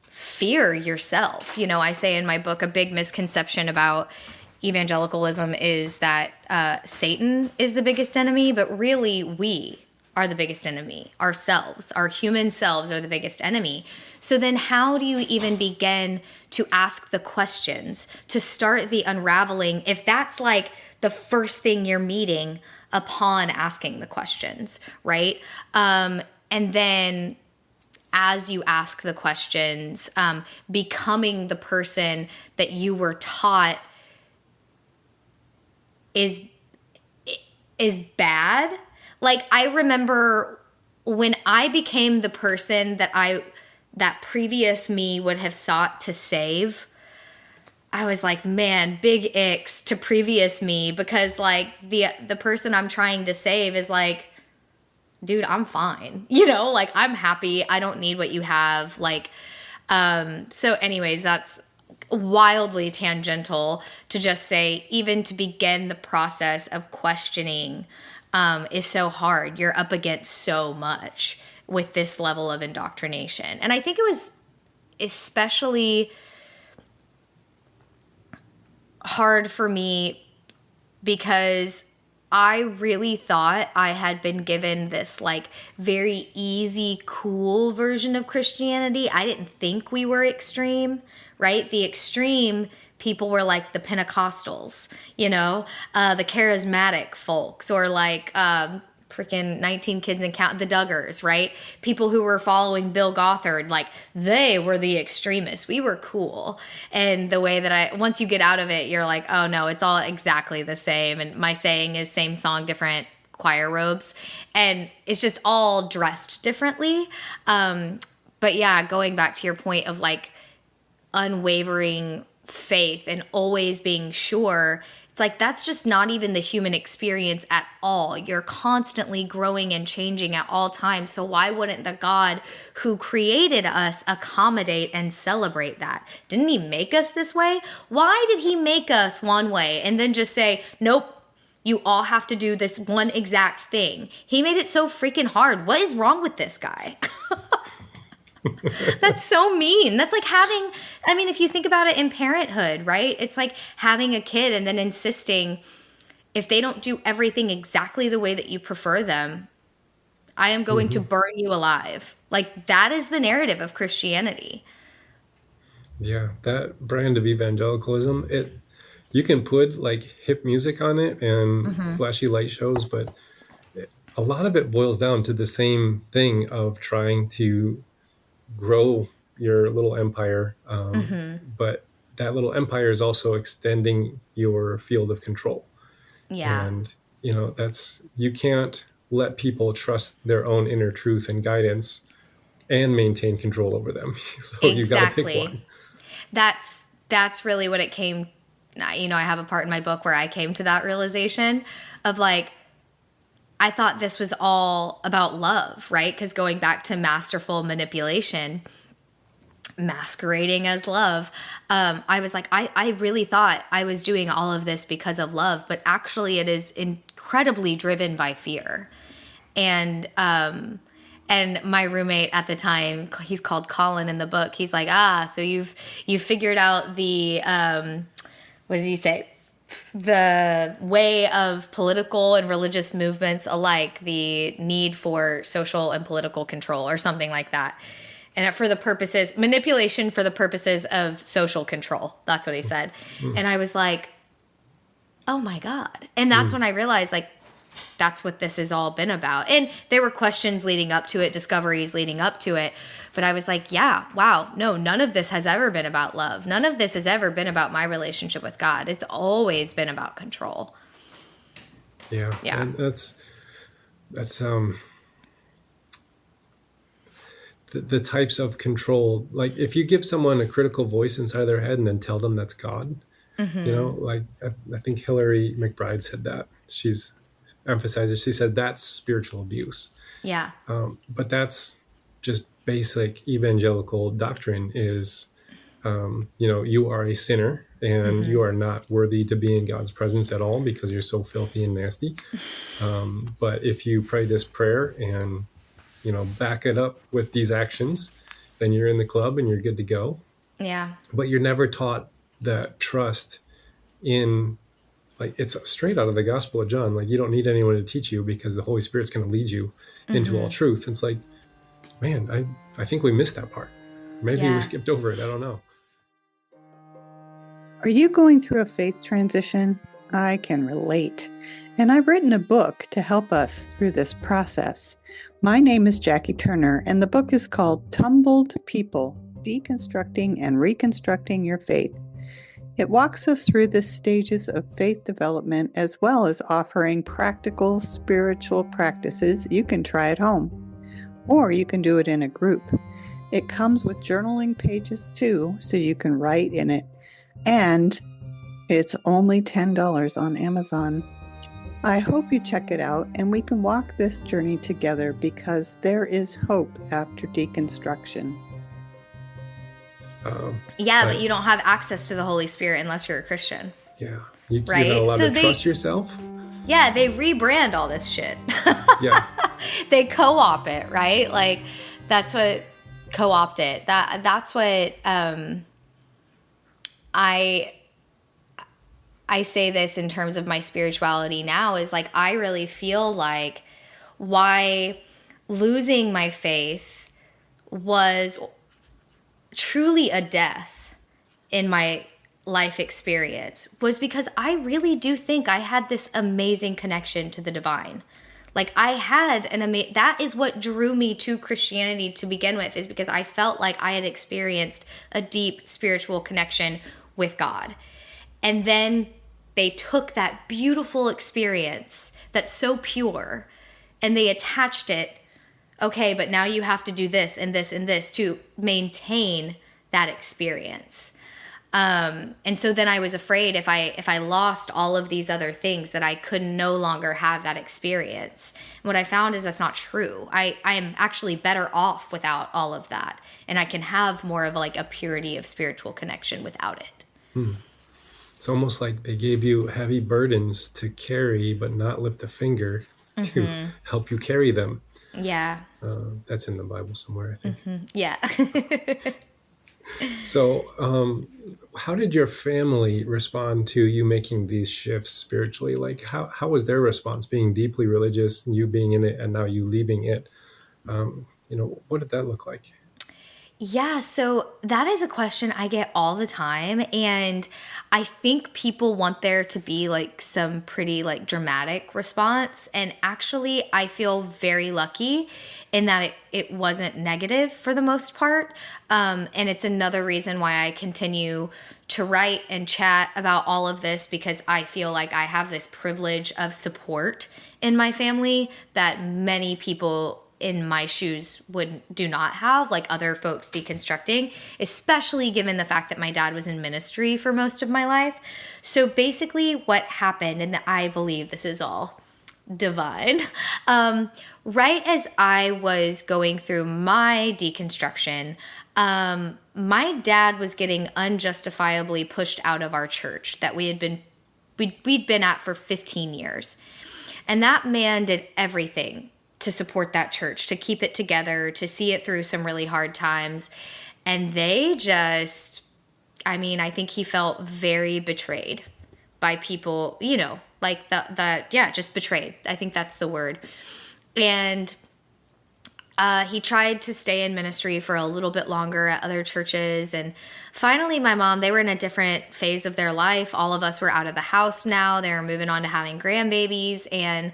fear yourself. I say in my book, a big misconception about evangelicalism is that Satan is the biggest enemy, but really we are the biggest enemy. Ourselves, our human selves are the biggest enemy. So then how do you even begin to ask the questions, to start the unraveling, if that's like the first thing you're meeting upon asking the questions, right? And then as you ask the questions, becoming the person that you were taught is bad. Like, I remember when I became the person that previous me would have sought to save, I was like, man, big icks to previous me, because like the person I'm trying to save is like, dude, I'm fine. Like, I'm happy. I don't need what you have. Like, so anyways, that's wildly tangential to just say, even to begin the process of questioning is so hard. You're up against so much with this level of indoctrination. And I think it was especially hard for me because I really thought I had been given this like very easy, cool version of Christianity. I didn't think we were extreme, right? The extreme people were like the Pentecostals, the charismatic folks, or like freaking 19 Kids and Count, the Duggars, right? People who were following Bill Gothard, like they were the extremists. We were cool. And the way that once you get out of it, you're like, oh no, it's all exactly the same. And my saying is same song, different choir robes. And it's just all dressed differently. But yeah, going back to your point of like unwavering faith and always being sure, it's like that's just not even the human experience at all. You're constantly growing and changing at all times. So why wouldn't the God who created us accommodate and celebrate that? Didn't he make us this way? Why did he make us one way and then just say, nope, You all have to do this one exact thing. He made it so freaking hard. What is wrong with this guy? That's so mean. That's like having, I mean, if you think about it in parenthood, right? It's like having a kid and then insisting if they don't do everything exactly the way that you prefer them, I am going to burn you alive. Like that is the narrative of Christianity. Yeah, that brand of evangelicalism, you can put like hip music on it and flashy light shows, but a lot of it boils down to the same thing of trying to grow your little empire. But that little empire is also extending your field of control. Yeah. And, you can't let people trust their own inner truth and guidance and maintain control over them. So you got to pick one. That's really what it came. I have a part in my book where I came to that realization of like, I thought this was all about love, right? Because going back to masterful manipulation, masquerading as love, I was like, I really thought I was doing all of this because of love, but actually it is incredibly driven by fear. And my roommate at the time, he's called Colin in the book. He's like, so you've figured out the, what did he say? The way of political and religious movements alike, the need for social and political control or something like that. And for the purposes, manipulation for the purposes of social control. That's what he said. And I was like, oh my God. And that's when I realized like, that's what this has all been about. And there were questions leading up to it, discoveries leading up to it. But I was like, yeah, wow, no, none of this has ever been about love. None of this has ever been about my relationship with God. It's always been about control. Yeah. Yeah. And that's the types of control. Like if you give someone a critical voice inside their head and then tell them that's God, like I think Hillary McBride said that. She's emphasizes, she said that's spiritual abuse. Yeah. But that's just basic evangelical doctrine is, you are a sinner and you are not worthy to be in God's presence at all because you're so filthy and nasty. But if you pray this prayer and, back it up with these actions, then you're in the club and you're good to go. Yeah. But you're never taught that trust in, like, it's straight out of the Gospel of John. Like, you don't need anyone to teach you because the Holy Spirit's going to lead you into all truth. It's like, man, I think we missed that part. Maybe we skipped over it. I don't know. Are you going through a faith transition? I can relate. And I've written a book to help us through this process. My name is Jackie Turner, and the book is called Tumbled People, Deconstructing and Reconstructing Your Faith. It walks us through the stages of faith development as well as offering practical spiritual practices you can try at home. Or you can do it in a group. It comes with journaling pages too, so you can write in it. And it's only $10 on Amazon. I hope you check it out and we can walk this journey together because there is hope after deconstruction. But you don't have access to the Holy Spirit unless you're a Christian. Yeah. Right? You're not allowed to trust yourself. Yeah, they rebrand all this shit. Yeah. They co-op it, right? Like that's what co-opt it. That's what I say this in terms of my spirituality now is like I really feel like why losing my faith was truly a death in my life experience was because I really do think I had this amazing connection to the divine. Like I had that is what drew me to Christianity to begin with, is because I felt like I had experienced a deep spiritual connection with God. And then they took that beautiful experience that's so pure and they attached it. Okay, but now you have to do this and this and this to maintain that experience. And so then I was afraid if I lost all of these other things that I could no longer have that experience. And what I found is that's not true. I am actually better off without all of that. And I can have more of like a purity of spiritual connection without it. It's almost like they gave you heavy burdens to carry, but not lift a finger to help you carry them. Yeah. That's in the Bible somewhere, I think. Yeah. So, how did your family respond to you making these shifts spiritually? Like, how was their response, being deeply religious, you being in it, and now you leaving it? What did that look like? Yeah, so that is a question I get all the time. And I think people want there to be like some pretty like dramatic response. And actually, I feel very lucky in that it wasn't negative for the most part. And it's another reason why I continue to write and chat about all of this, because I feel like I have this privilege of support in my family that many people in my shoes do not have, like other folks deconstructing, especially given the fact that my dad was in ministry for most of my life. So basically what happened, and I believe this is all divine, right as I was going through my deconstruction, my dad was getting unjustifiably pushed out of our church that we'd been at for 15 years. And that man did everything to support that church, to keep it together, to see it through some really hard times. And they just, I think he felt very betrayed by people, like just betrayed. I think that's the word. And he tried to stay in ministry for a little bit longer at other churches. And finally, my mom, they were in a different phase of their life. All of us were out of the house now. They were moving on to having grandbabies. And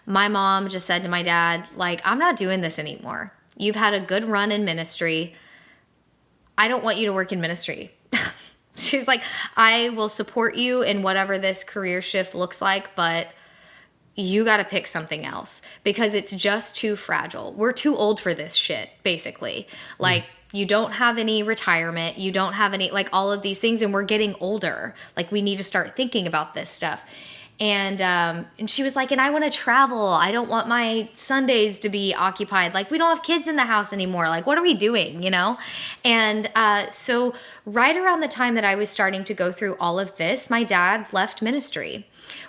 my mom just said to my dad, like, I'm not doing this anymore. You've had a good run in ministry. I don't want you to work in ministry. She's like, I will support you in whatever this career shift looks like, but you got to pick something else because it's just too fragile. We're too old for this shit, basically. Like, you don't have any retirement. You don't have any, like, all of these things, and we're getting older. Like, we need to start thinking about this stuff. And she was like, and I want to travel. I don't want my Sundays to be occupied. Like, we don't have kids in the house anymore. Like, what are we doing, And so right around the time that I was starting to go through all of this, my dad left ministry,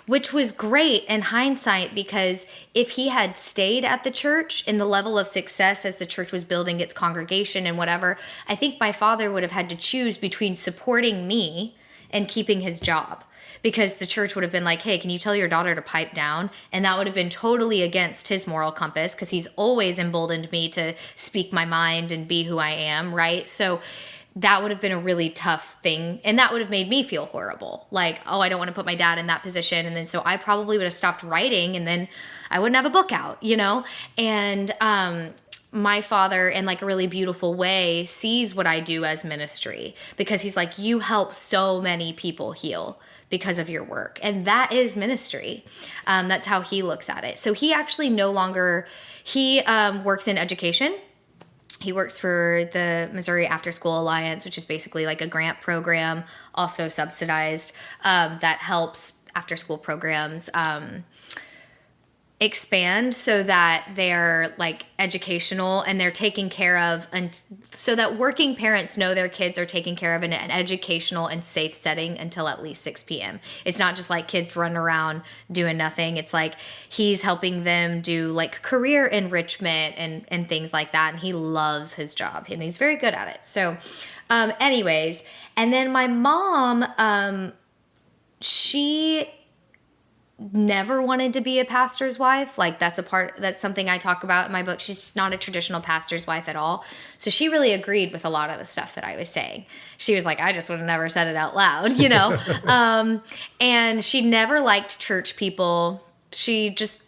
which was great in hindsight, because if he had stayed at the church in the level of success as the church was building its congregation and whatever, I think my father would have had to choose between supporting me and keeping his job. Because the church would have been like, hey, can you tell your daughter to pipe down? And that would have been totally against his moral compass, because he's always emboldened me to speak my mind and be who I am, right? So that would have been a really tough thing. And that would have made me feel horrible. Like, oh, I don't want to put my dad in that position. And then so I probably would have stopped writing, and then I wouldn't have a book out, And my father, in like a really beautiful way, sees what I do as ministry, because he's like, you help so many people heal because of your work. And that is ministry. That's how he looks at it. So he actually no longer, he works in education. He works for the Missouri After School Alliance, which is basically like a grant program, also subsidized, that helps after school programs expand so that they're like educational and they're taken care of, and so that working parents know their kids are taken care of in an educational and safe setting until at least 6 p.m. It's not just like kids running around doing nothing. It's like he's helping them do like career enrichment and things like that. And he loves his job and he's very good at it. So anyways, and then my mom, she never wanted to be a pastor's wife. Like that's something I talk about in my book. She's just not a traditional pastor's wife at all. So she really agreed with a lot of the stuff that I was saying. She was like, I just would have never said it out loud, and she never liked church people. She's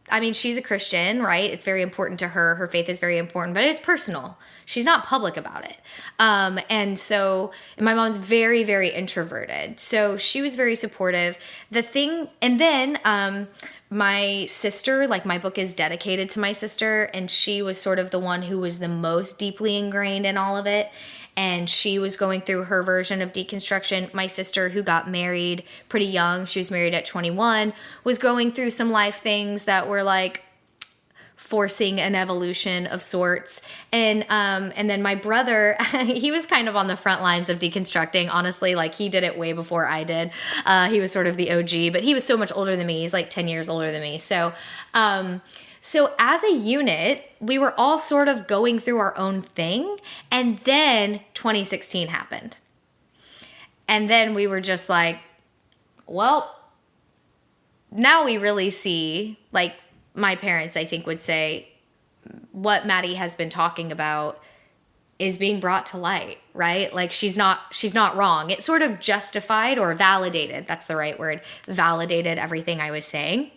a Christian, right? It's very important to her. Her faith is very important, but it's personal. She's not public about it. And my mom's very, very introverted. So she was very supportive. And then my sister, like my book is dedicated to my sister, and she was sort of the one who was the most deeply ingrained in all of it. And she was going through her version of deconstruction. My sister, who got married pretty young, she was married at 21, was going through some life things that were like forcing an evolution of sorts. And then my brother, he was kind of on the front lines of deconstructing, honestly. Like, he did it way before I did. He was sort of the OG, but he was so much older than me. He's like 10 years older than me. So as a unit, we were all sort of going through our own thing. And then 2016 happened. And then we were just like, well, now we really see, like, my parents, I think, would say what Mattie has been talking about is being brought to light, right? Like, she's not wrong. It sort of justified or validated, that's the right word, validated everything I was saying.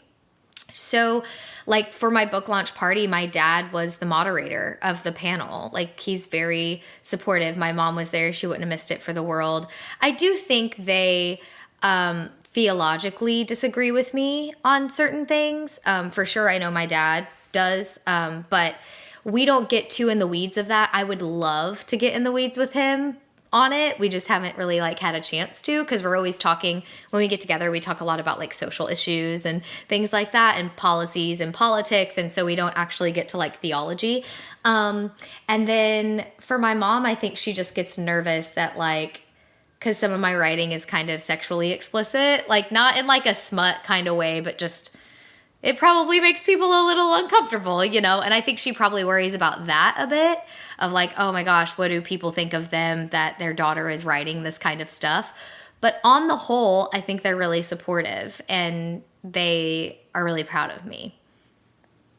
So, like, for my book launch party, my dad was the moderator of the panel. Like, he's very supportive. My mom was there. She wouldn't have missed it for the world. I do think they theologically disagree with me on certain things. For sure, I know my dad does, but we don't get too in the weeds of that. I would love to get in the weeds with him on it. We just haven't really, like, had a chance to, because we're always talking, when we get together, we talk a lot about, like, social issues and things like that, and policies and politics, and so we don't actually get to, like, theology. And then for my mom, I think she just gets nervous that, like, because some of my writing is kind of sexually explicit, like, not in, like, a smut kind of way, but just, it probably makes people a little uncomfortable, you know? And I think she probably worries about that a bit, of like, oh my gosh, what do people think of them that their daughter is writing this kind of stuff? But on the whole, I think they're really supportive, and they are really proud of me.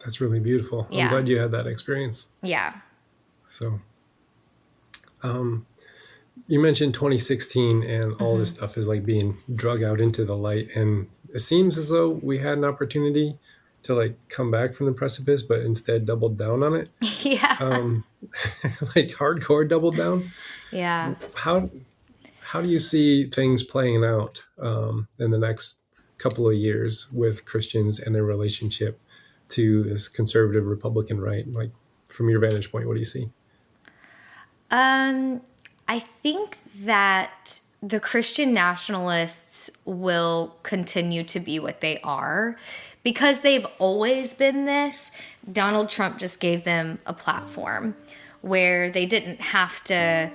That's really beautiful. Yeah. I'm glad you had that experience. Yeah. So, you mentioned 2016 and all this stuff is, like, being drug out into the light, and it seems as though we had an opportunity to, like, come back from the precipice, but instead doubled down on it. Yeah. Like, hardcore doubled down. Yeah. How do you see things playing out in the next couple of years with Christians and their relationship to this conservative Republican right? Like, from your vantage point, what do you see? I think that the Christian nationalists will continue to be what they are because they've always been this. Donald Trump just gave them a platform where they didn't have to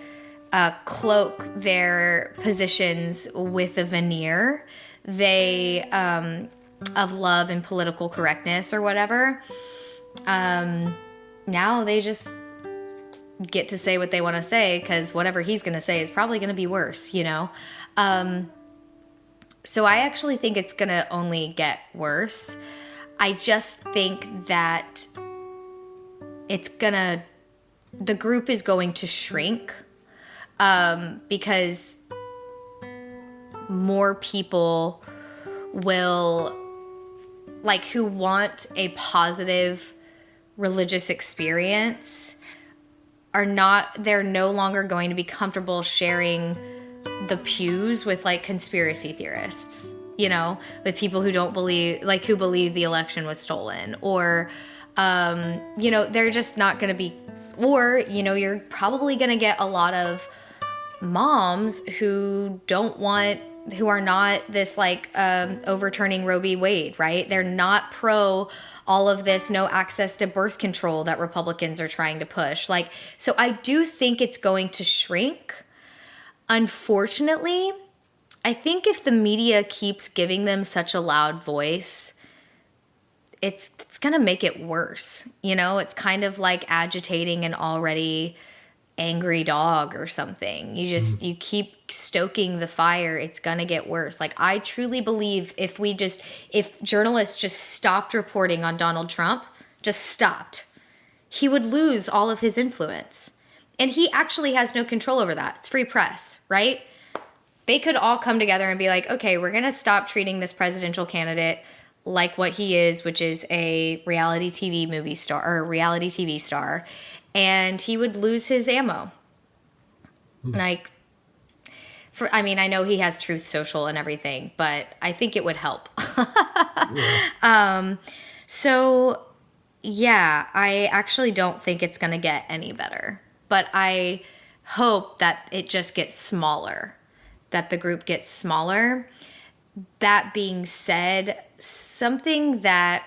cloak their positions with a veneer of love and political correctness or whatever. Now they just get to say what they want to say because whatever he's going to say is probably going to be worse, you know? So I actually think it's going to only get worse. I just think that the group is going to shrink because more people will, like, who want a positive religious experience they're no longer going to be comfortable sharing the pews with, like, conspiracy theorists, you know, with people who who believe the election was stolen, or, you know, they're just not going to be, or, you know, you're probably going to get a lot of moms who are not this, like, overturning Roe v. Wade, right? They're not pro all of this no access to birth control that Republicans are trying to push. Like, so I do think it's going to shrink. Unfortunately, I think if the media keeps giving them such a loud voice, it's going to make it worse. You know, it's kind of like agitating an already angry dog or something. You keep stoking the fire, it's gonna get worse. Like, I truly believe if journalists just stopped reporting on Donald Trump, just stopped, he would lose all of his influence. And he actually has no control over that. It's free press, right? They could all come together and be like, okay, we're gonna stop treating this presidential candidate like what he is, which is a reality TV star, and he would lose his ammo. Like, I know he has Truth Social and everything, but I think it would help. Yeah. So yeah, I actually don't think it's going to get any better, but I hope that it just gets smaller, that the group gets smaller. That being said, something that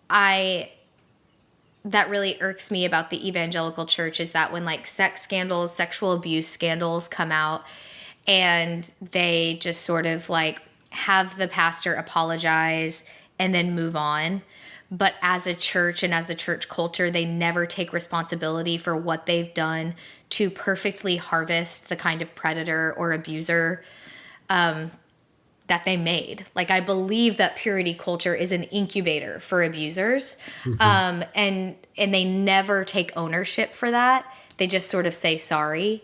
that really irks me about the evangelical church is that when like sex scandals, sexual abuse scandals come out, and they just sort of like have the pastor apologize and then move on. But as a church and as the church culture, they never take responsibility for what they've done to perfectly harvest the kind of predator or abuser that they made. Like, I believe that purity culture is an incubator for abusers. And they never take ownership for that. They just sort of say sorry.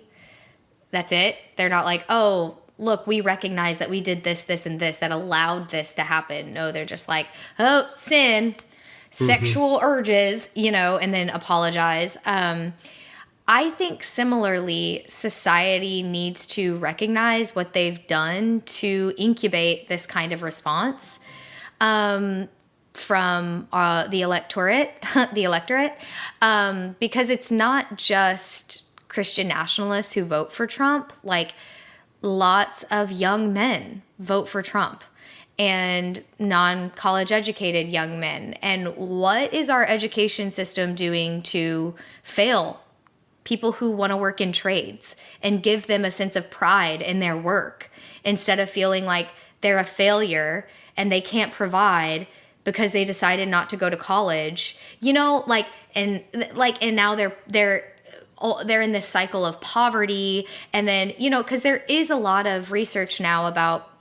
That's it. They're not like, oh, look, we recognize that we did this, this, and this that allowed this to happen. No, they're just like, oh, sin, sexual urges, and then apologize. I think similarly, society needs to recognize what they've done to incubate this kind of response from the electorate, because it's not just Christian nationalists who vote for Trump. Like, lots of young men vote for Trump, and non-college educated young men. And what is our education system doing to fail people who want to work in trades and give them a sense of pride in their work, instead of feeling like they're a failure and they can't provide because they decided not to go to college, and now they're in this cycle of poverty. And then, because there is a lot of research now about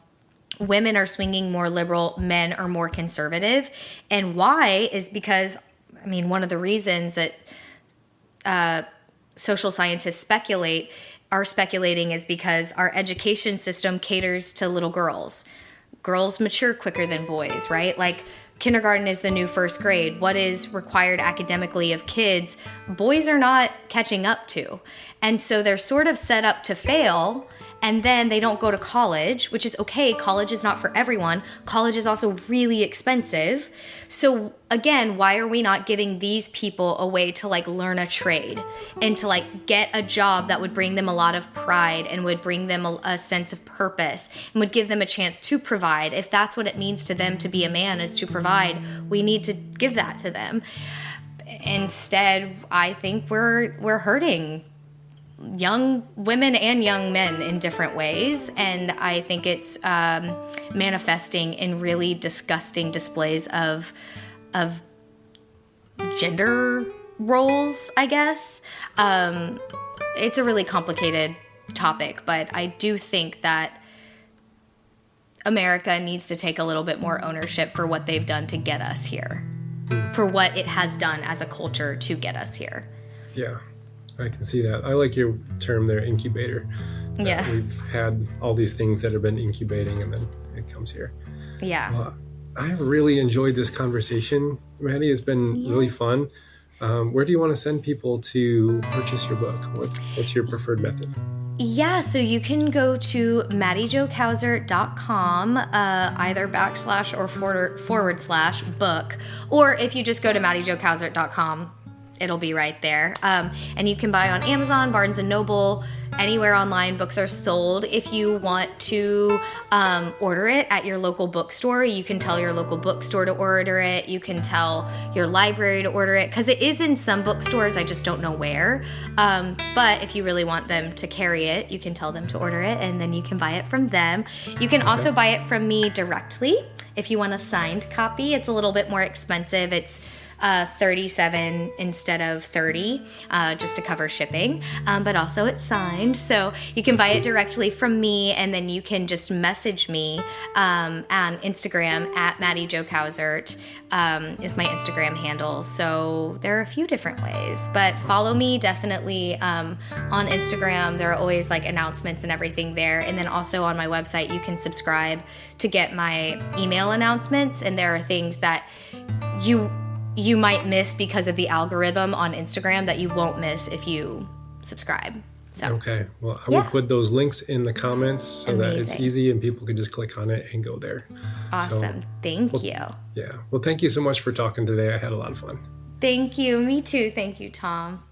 women are swinging more liberal, men are more conservative. And why is because, one of the reasons that social scientists are speculating is because our education system caters to little girls. Girls mature quicker than boys, right? Like, kindergarten is the new first grade. What is required academically of kids, boys are not catching up to. And so they're sort of set up to fail, and then they don't go to college, which is okay. College is not for everyone. College is also really expensive. So again, why are we not giving these people a way to like learn a trade and to like get a job that would bring them a lot of pride and would bring them a sense of purpose and would give them a chance to provide? If that's what it means to them to be a man, is to provide, we need to give that to them. Instead, I think we're hurting young women and young men in different ways. And I think it's manifesting in really disgusting displays of gender roles, I guess. It's a really complicated topic, but I do think that America needs to take a little bit more ownership for what they've done to get us here, for what it has done as a culture to get us here. Yeah. I can see that. I like your term there, incubator. Yeah. We've had all these things that have been incubating, and then it comes here. Yeah. Well, I've really enjoyed this conversation, Mattie. It's been really fun. Where do you want to send people to purchase your book? What's your preferred method? Yeah, so you can go to MattieJoCowsert.com, either / or / book, or if you just go to MattieJoCowsert.com, it'll be right there. And you can buy on Amazon, Barnes & Noble, anywhere online books are sold. If you want to order it at your local bookstore, you can tell your local bookstore to order it. You can tell your library to order it, because it is in some bookstores. I just don't know where. But if you really want them to carry it, you can tell them to order it, and then you can buy it from them. You can also buy it from me directly. If you want a signed copy, it's a little bit more expensive. It's $37 instead of $30, just to cover shipping. But also it's signed, so you can buy it directly from me, and then you can just message me on Instagram at MattieJoCowsert is my Instagram handle. So there are a few different ways, but follow me definitely on Instagram. There are always like announcements and everything there. And then also on my website, you can subscribe to get my email announcements. And there are things that you might miss because of the algorithm on Instagram that you won't miss if you subscribe. So, okay. Well, I will put those links in the comments so that it's easy and people can just click on it and go there. Awesome. Thank you. Yeah. Well, thank you so much for talking today. I had a lot of fun. Thank you. Me too. Thank you, Tom.